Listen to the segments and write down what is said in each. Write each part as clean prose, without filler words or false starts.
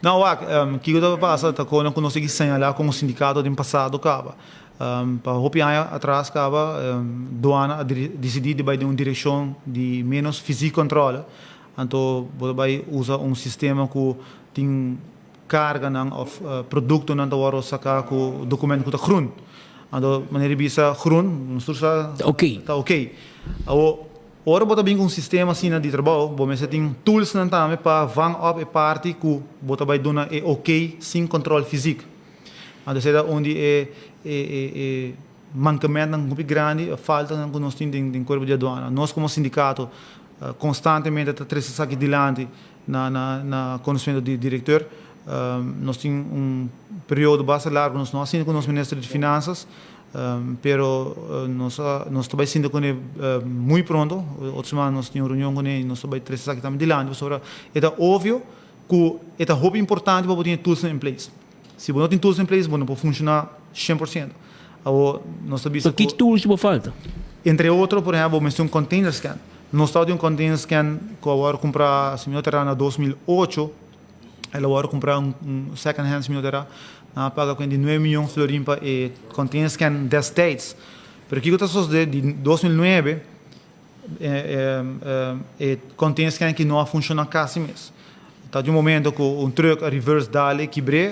Não, o que eu passa, tá quando eu consegui señalar como sindicato do passado, acaba. Para roupiar atrás, acaba, doana decidir de vai de uma direção de menos físico controle. Então, vai usar um sistema que tem carga of produto não tá sacar com documento que tá groen. Então, maneira bisa groen, não está ok. Tá ok. Ora bota bem um sistema assim de trabalho, você tem tools não também para van up e parte que bota vai dar é ok sem controle físico. Então, é onde é mancamento muito grande, a falta que nós temos em corpo de aduana. Nós como sindicato constantemente está trazendo aqui dilante na conhecimento do diretor. Nós temos período bastante largo, nós assim com o nosso ministro de Finanças, pero nós também sinto que muito pronto. Outra semana nós tínhamos reunião com ele, nós também trazendo aqui também dilante. É óbvio que é muito importante para ter tools em place. Se você não tem tools em place, você não pode funcionar 100%. Nós sabemos que tools te falta? Entre outros, por exemplo, nós temos um container scan. Nós estamos um container scan que eu agora comprar, se me terá na 2008, ela agora comprar second hand, se me terá, paga com 9 milhões de florins para container scan 10 states. Pero aqui que eu estou de 2009, container scan que não funciona quase mesmo. Tá de um momento que truck a reverse dali quebrou,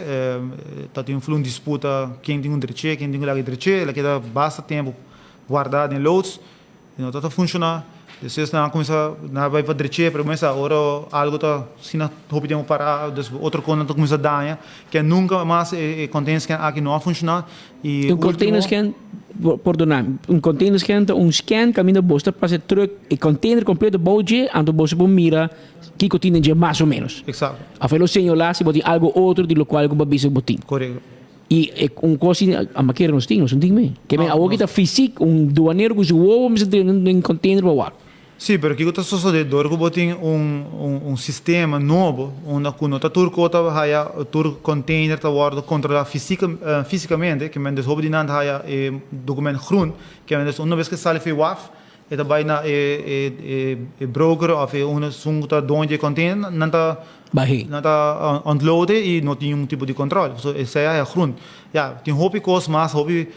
tá tem um disputa quem tem direito, quem tem direito, ela queda bastante tempo guardado em loads, e não tá funcionando. Depois não começa não vai para direito, para começar agora algo tá se não houve tempo parar, outro coisa tá começa a dar, que nunca mais container scan aqui não funciona e container scan, perdona, container scan scan caminho bosta para truck e container completo boje, ando bosta por mira que continha mais ou menos. Exato. A felo señalar se botin algo outro de lo qual go babisa botin. Correto. E coisa a maquera nos tinhos, não tem me. Que me a outra físico duaneiro que o me se em container para war. Sim, pero aqui está sucedendo que botem sistema novo onde quando tá turco tá haya tur container tá guarda controlar fisicamente, que men deshob dinant haya documento groen, que men uma vez que sai foi waf eta vai na broker of uma sunta donde container não tá unload e não tem um tipo de controle. So esse é groen. Ja, tem hobby cost mas hobby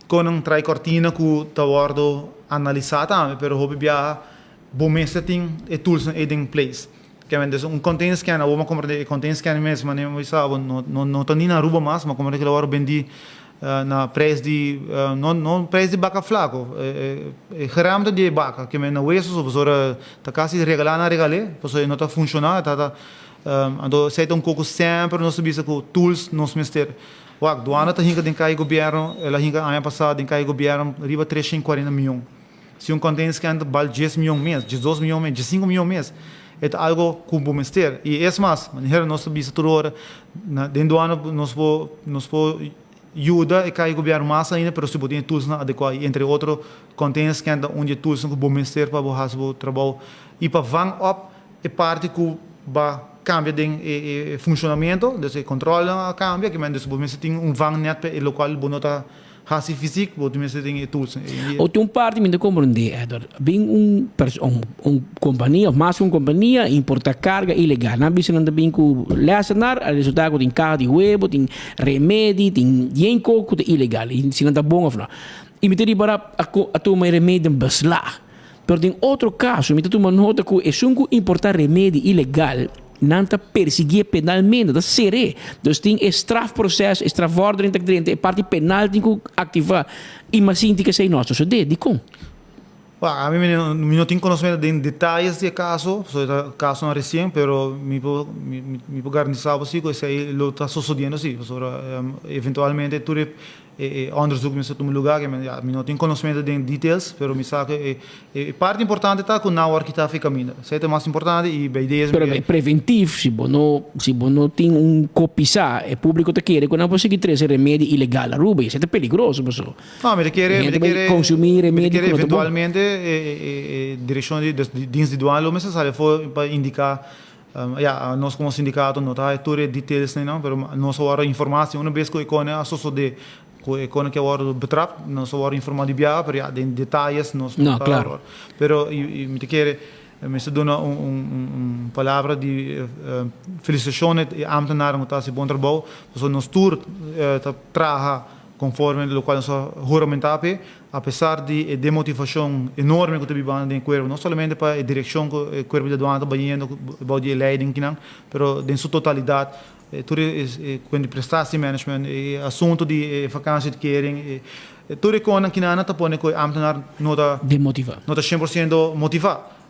com trai cortina que tá guarda analisar também, pero hobby bia bom mês tem tools in place. Que men container scan, ou uma compra container scan mesmo, mas não sabe, não tá nem na rua mais, mas como é que agora vendi na preço de não preço de vaca flaco, geramte de vaca, que men na huesos, ou tá quase regalar na regale, porque não tá funcionando, tá então sai um pouco sempre nós sabemos que tools nós mister. O aduana tá hinca de cai governo, ela hinca ano passado de cai governo, riba 340 milhões. Se container scan vale 10 milhões mês, 12 milhões mês, 15 milhões mês, é algo como mister. E é mais, maneira nós sabemos toda hora, dentro do ano nós po ajuda e cai governo mais ainda, pero se botem tools na adequado, entre outros container scan onde tools que bom mister para o trabalho e para van up é parte que vai cambia de funcionamento, desse controle cambia, que men você tem van net para o local bonota hasi físico, você tem tools. Ou tem parte me compreender, Edward, bem companhia, mais uma companhia importa carga ilegal, não bisa não bem com lecionar, a resultado tem carro de web, tem remédio, tem dinheiro que ilegal, e se não tá bom ou não. E me teria para a tomar remédio baslar. Pero tem outro caso, me tomar nota que é um importar remédio ilegal não está perseguir penalmente, da série. Dus tem strafproces, strafvordering, é parte penal tem que ativar. Imagina que sei nosso, so de como? A mim não tenho conhecimento de detalhes do caso, o caso não é recente, pero me pode garantizar você que isso aí está sucedendo assim. Eventualmente, tudo onderzoek met um lugar que eu não tenho conhecimento de details, pero me sabe que parte importante está que não o que está ficando. Isso é mais importante e bem ideias. Pero é preventivo, se você não tem copisar, o público te quer, quando você quer trazer remédio ilegal a rua, isso é perigoso, pessoal. Não, me quer consumir remédio eventualmente direção de dienst de douane, mas sabe foi para indicar. Nós como sindicato não está tudo details não, pero nós agora informação uma vez que a associação de que agora não só agora informar de biar, pero de detalhes não. Claro. Pero me quer Mi sta dando palavra di felicitazione e ambtenaren que está se bom trabalho, so nos tour trabalha conforme lo qual nós juramentamos, apesar de demotivação enorme que teve banda em cuerpo, não somente para a direção que o cuerpo de aduana está banhando, about de leiding kinang, pero em sua totalidade, tudo quando prestatie management, assunto de vakantie de kering, tudo com a kinana tá pone que ambtenar nota Demotiva. nota 100% motivado.